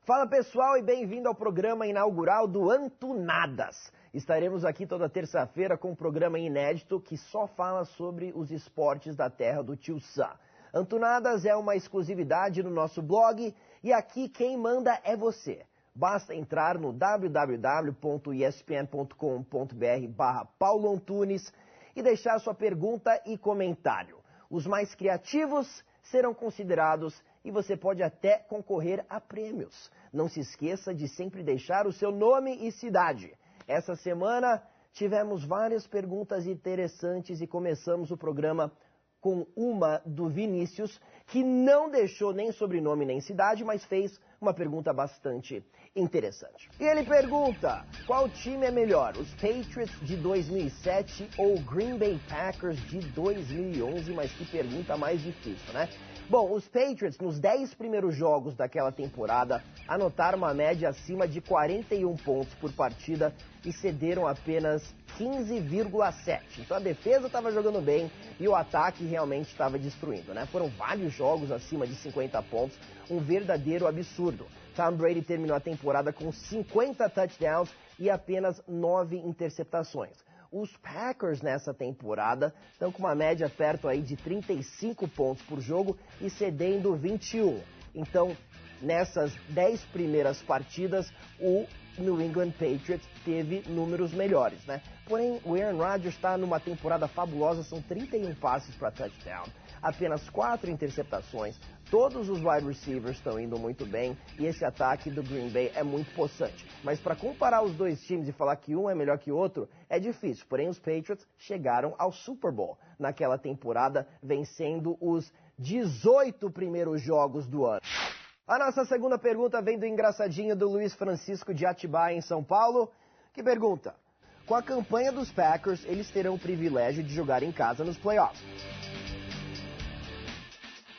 Fala pessoal e bem-vindo ao programa inaugural do Antunadas. Estaremos aqui toda terça-feira com um programa inédito que só fala sobre os esportes da terra do Tio Sam. Antunadas é uma exclusividade no nosso blog e aqui quem manda é você. Basta entrar no www.espn.com.br/pauloantunes e deixar sua pergunta e comentário. Os mais criativos serão considerados e você pode até concorrer a prêmios. Não se esqueça de sempre deixar o seu nome e cidade. Essa semana tivemos várias perguntas interessantes e começamos o programa com uma do Vinícius, que não deixou nem sobrenome nem cidade, mas fez uma pergunta bastante interessante. E ele pergunta, qual time é melhor, os Patriots de 2007 ou Green Bay Packers de 2011? Mas que pergunta mais difícil, né? Bom, os Patriots, nos 10 primeiros jogos daquela temporada, anotaram uma média acima de 41 pontos por partida e cederam apenas 15,7. Então a defesa estava jogando bem e o ataque realmente estava destruindo, né? Foram vários jogos acima de 50 pontos, um verdadeiro absurdo. Tom Brady terminou a temporada com 50 touchdowns e apenas 9 interceptações. Os Packers nessa temporada estão com uma média perto aí de 35 pontos por jogo e cedendo 21. Então, nessas 10 primeiras partidas, o New England Patriots teve números melhores, né? Porém, o Aaron Rodgers está numa temporada fabulosa, são 31 passes para touchdown, apenas 4 interceptações, todos os wide receivers estão indo muito bem e esse ataque do Green Bay é muito possante. Mas para comparar os dois times e falar que um é melhor que o outro, é difícil. Porém, os Patriots chegaram ao Super Bowl naquela temporada, vencendo os 18 primeiros jogos do ano. A nossa segunda pergunta vem do engraçadinho do Luiz Francisco de Atibaia, em São Paulo, que pergunta, com a campanha dos Packers, eles terão o privilégio de jogar em casa nos playoffs.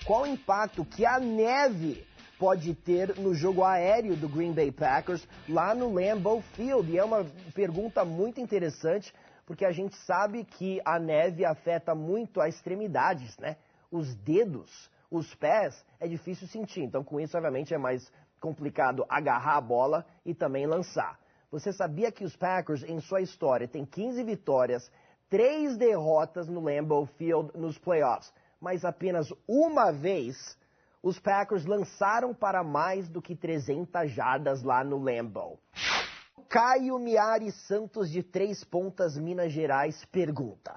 Qual o impacto que a neve pode ter no jogo aéreo do Green Bay Packers lá no Lambeau Field? E é uma pergunta muito interessante, porque a gente sabe que a neve afeta muito as extremidades, né? Os dedos, os pés, é difícil sentir. Então, com isso, obviamente, é mais complicado agarrar a bola e também lançar. Você sabia que os Packers, em sua história, têm 15 vitórias, 3 derrotas no Lambeau Field nos playoffs? Mas apenas uma vez os Packers lançaram para mais do que 300 jardas lá no Lambeau. Caio Miari Santos, de Três Pontas, Minas Gerais, pergunta,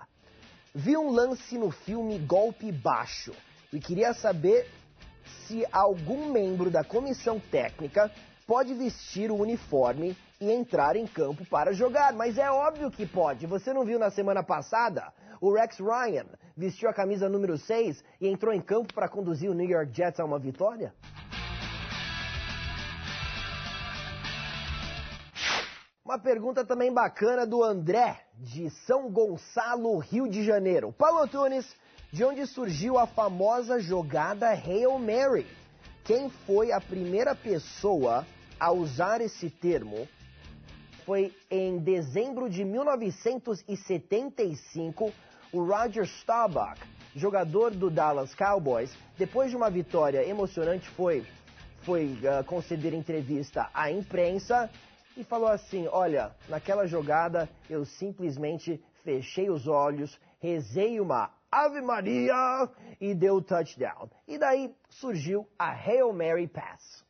vi um lance no filme Golpe Baixo e queria saber se algum membro da comissão técnica pode vestir o uniforme e entrar em campo para jogar. Mas é óbvio que pode. Você não viu na semana passada? O Rex Ryan vestiu a camisa número 6 e entrou em campo para conduzir o New York Jets a uma vitória? Uma pergunta também bacana do André, de São Gonçalo, Rio de Janeiro. Paulo Antunes, de onde surgiu a famosa jogada Hail Mary? Quem foi a primeira pessoa a usar esse termo? Foi em dezembro de 1975, o Roger Staubach, jogador do Dallas Cowboys, depois de uma vitória emocionante, foi conceder entrevista à imprensa e falou assim, olha, naquela jogada eu simplesmente fechei os olhos, rezei uma Ave Maria e deu touchdown. E daí surgiu a Hail Mary Pass.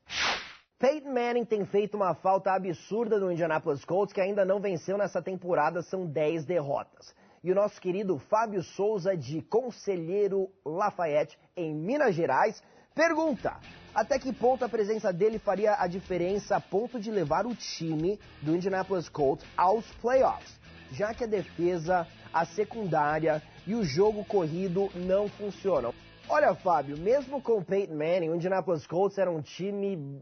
Peyton Manning tem feito uma falta absurda no Indianapolis Colts, que ainda não venceu nessa temporada, são 10 derrotas. E o nosso querido Fábio Souza, de Conselheiro Lafayette, em Minas Gerais, pergunta, até que ponto a presença dele faria a diferença a ponto de levar o time do Indianapolis Colts aos playoffs, já que a defesa, a secundária e o jogo corrido não funcionam. Olha, Fábio, mesmo com o Peyton Manning, o Indianapolis Colts era um time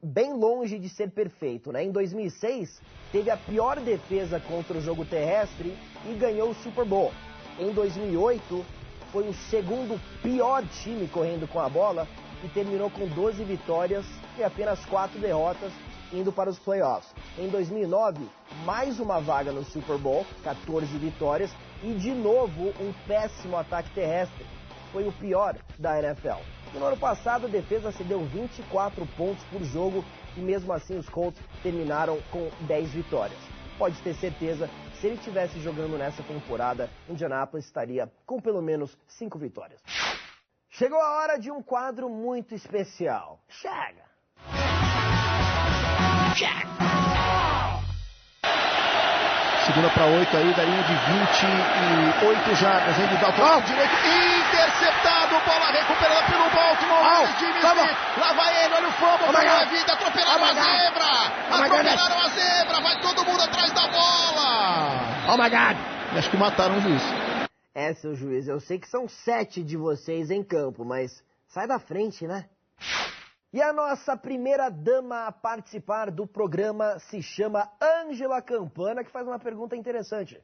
bem longe de ser perfeito, né? Em 2006, teve a pior defesa contra o jogo terrestre e ganhou o Super Bowl. Em 2008, foi o segundo pior time correndo com a bola e terminou com 12 vitórias e apenas 4 derrotas indo para os playoffs. Em 2009, mais uma vaga no Super Bowl, 14 vitórias, e de novo um péssimo ataque terrestre. Foi o pior da NFL. E no ano passado, a defesa cedeu 24 pontos por jogo e mesmo assim os Colts terminaram com 10 vitórias. Pode ter certeza, se ele estivesse jogando nessa temporada, Indianapolis estaria com pelo menos 5 vitórias. Chegou a hora de um quadro muito especial. Chega! Segunda para 8 aí, da linha de 28 jardas. Andy Dalton, direito, interceptado, bola recuperada pelo Baltimore. Jimmy Smith, lá vai ele, olha o fumble, pegou a vida, atropelaram a zebra. Atropelaram a zebra, vai todo mundo atrás da bola. Oh my God! Acho que mataram o juiz. Seu juiz, eu sei que são 7 de vocês em campo, mas sai da frente, né? E a nossa primeira dama a participar do programa se chama Ângela Campana, que faz uma pergunta interessante.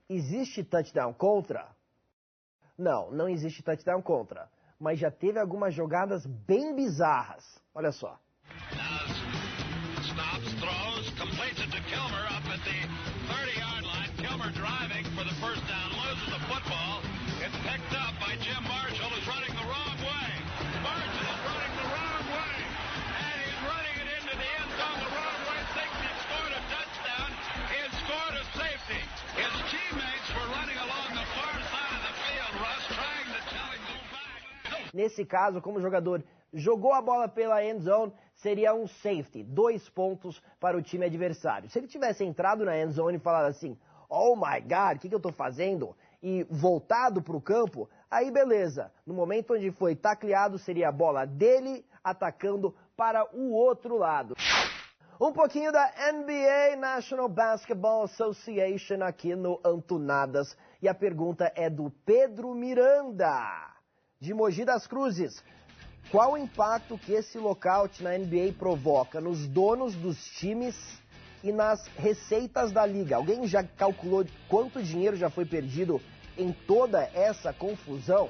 Existe touchdown contra? Não, não existe touchdown contra, mas já teve algumas jogadas bem bizarras. Olha só. Stops, throws, completes it to Kilmer up at the 30-yard line. Kilmer driving for the first down, loses the football. It's picked up by Jim Marshall, who's running the wrong way. Marshall is running the wrong way, and he's running it into the end zone the wrong way, thinks he scored a touchdown. He has scored a safety. His teammates were running along the far side of the field, Russ, trying to tell him go back. Nesse caso, como o jogador jogou a bola pela end zone, seria um safety, 2 pontos para o time adversário. Se ele tivesse entrado na end zone e falado assim, oh my God, o que eu estou fazendo? E voltado para o campo, aí beleza. No momento onde foi tacleado, seria a bola dele atacando para o outro lado. Um pouquinho da NBA, National Basketball Association, aqui no Antunadas. E a pergunta é do Pedro Miranda, de Mogi das Cruzes. Qual o impacto que esse lockout na NBA provoca nos donos dos times e nas receitas da liga? Alguém já calculou quanto dinheiro já foi perdido em toda essa confusão?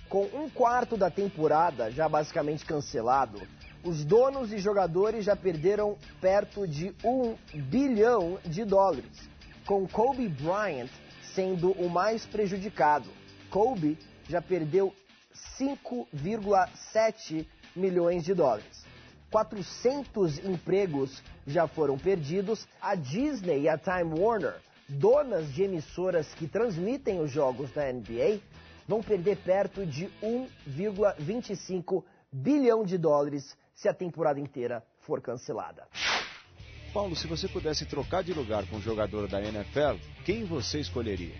Com 1/4 da temporada já basicamente cancelado, os donos e jogadores já perderam perto de $1 bilhão, com Kobe Bryant sendo o mais prejudicado. Kobe já perdeu $5,7 milhões. 400 empregos já foram perdidos. A Disney e a Time Warner, donas de emissoras que transmitem os jogos da NBA, vão perder perto de $1,25 bilhão se a temporada inteira for cancelada. Paulo, se você pudesse trocar de lugar com um jogador da NFL, quem você escolheria?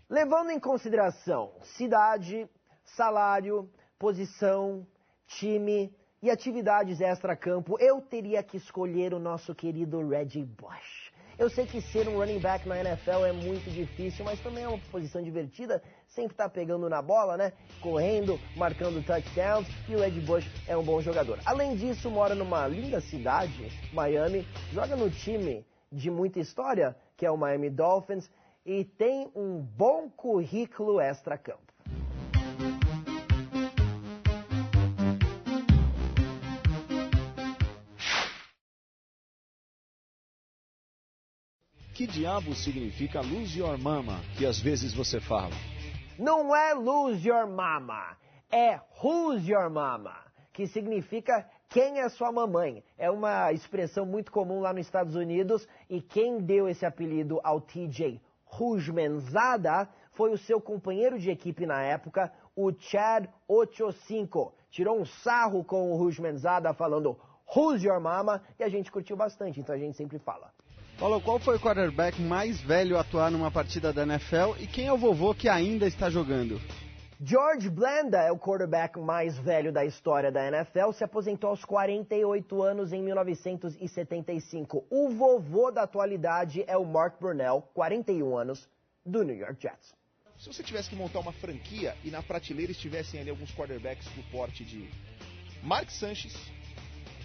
Levando em consideração cidade, salário, posição, time e atividades extra-campo, eu teria que escolher o nosso querido Reggie Bush. Eu sei que ser um running back na NFL é muito difícil, mas também é uma posição divertida, sempre tá pegando na bola, né? Correndo, marcando touchdowns, e o Reggie Bush é um bom jogador. Além disso, mora numa linda cidade, Miami, joga no time de muita história, que é o Miami Dolphins, e tem um bom currículo extra-campo. Que diabo significa lose your mama, que às vezes você fala? Não é lose your mama, é who's your mama, que significa quem é sua mamãe. É uma expressão muito comum lá nos Estados Unidos e quem deu esse apelido ao TJ Houshmandzadeh foi o seu companheiro de equipe na época, o Chad Ochocinco. Tirou um sarro com o Houshmandzadeh falando who's your mama e a gente curtiu bastante, então a gente sempre fala. Paulo, qual foi o quarterback mais velho a atuar numa partida da NFL e quem é o vovô que ainda está jogando? George Blanda é o quarterback mais velho da história da NFL, se aposentou aos 48 anos em 1975. O vovô da atualidade é o Mark Brunell, 41 anos, do New York Jets. Se você tivesse que montar uma franquia e na prateleira estivessem ali alguns quarterbacks do porte de Mark Sanchez,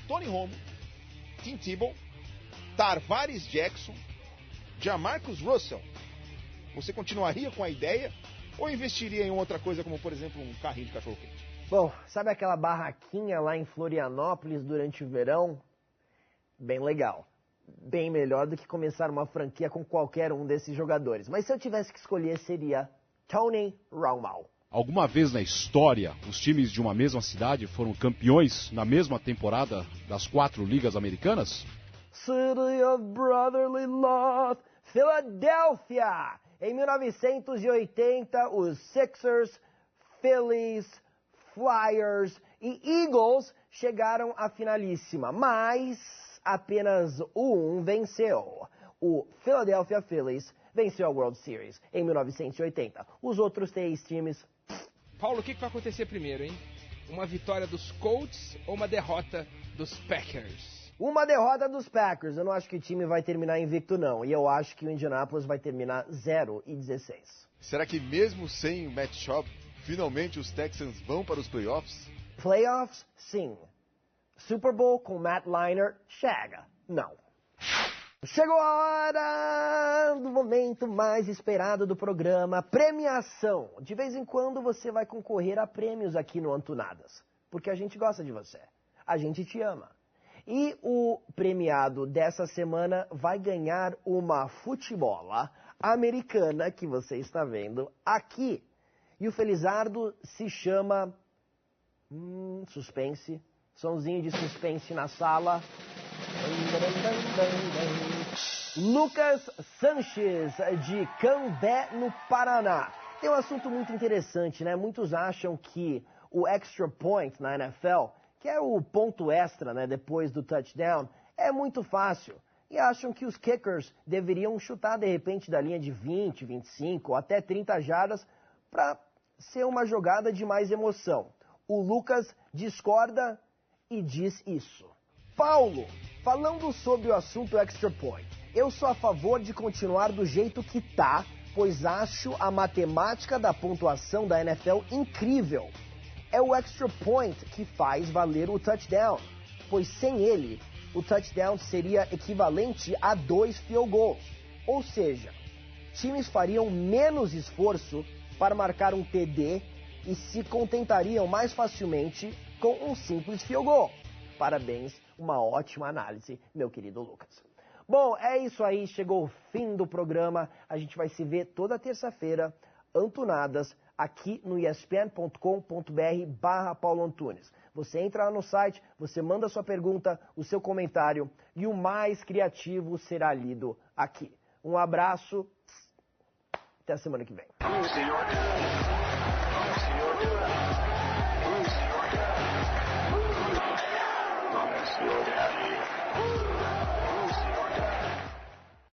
Tony Romo, Tim Tebow, Tarvaris Jackson, Jamarcus Russell, você continuaria com a ideia ou investiria em outra coisa, como por exemplo um carrinho de cachorro-quente? Bom, sabe aquela barraquinha lá em Florianópolis durante o verão? bem legal. Bem melhor do que começar uma franquia com qualquer um desses jogadores. Mas se eu tivesse que escolher, seria Tony Romo. Alguma vez na história, os times de uma mesma cidade foram campeões na mesma temporada das 4 ligas americanas? City of Brotherly Love, Philadelphia! Em 1980, os Sixers, Phillies, Flyers e Eagles chegaram à finalíssima, mas apenas um venceu. O Philadelphia Phillies venceu a World Series em 1980. Os outros 3 times... Paulo, o que vai acontecer primeiro, hein? Uma vitória dos Colts ou uma derrota dos Packers? Uma derrota dos Packers. Eu não acho que o time vai terminar invicto, não. E eu acho que o Indianapolis vai terminar 0-16. Será que mesmo sem o Matt Schaub, finalmente os Texans vão para os playoffs? Playoffs, sim. Super Bowl com Matt Leinart, chega. Não. Chegou a hora do momento mais esperado do programa, premiação. De vez em quando você vai concorrer a prêmios aqui no Antunadas, porque a gente gosta de você, a gente te ama. E o premiado dessa semana vai ganhar uma futebola americana que você está vendo aqui. E o Felizardo se chama... suspense. Sonzinho de suspense na sala. Lucas Sanches, de Cambé, no Paraná. Tem um assunto muito interessante, né? Muitos acham que o extra point na NFL, que é o ponto extra, né, depois do touchdown, é muito fácil. E acham que os kickers deveriam chutar, de repente, da linha de 20, 25 ou até 30 jardas para ser uma jogada de mais emoção. O Lucas discorda e diz isso. Paulo, falando sobre o assunto extra point, eu sou a favor de continuar do jeito que tá, pois acho a matemática da pontuação da NFL incrível. É o extra point que faz valer o touchdown, pois sem ele, o touchdown seria equivalente a 2 field goals. Ou seja, times fariam menos esforço para marcar um TD e se contentariam mais facilmente com um simples field goal. Parabéns, uma ótima análise, meu querido Lucas. Bom, é isso aí, chegou o fim do programa. A gente vai se ver toda terça-feira, Antunadas, aqui no espn.com.br/Paulo Antunes. Você entra lá no site, você manda sua pergunta, o seu comentário e o mais criativo será lido aqui. Um abraço, até a semana que vem.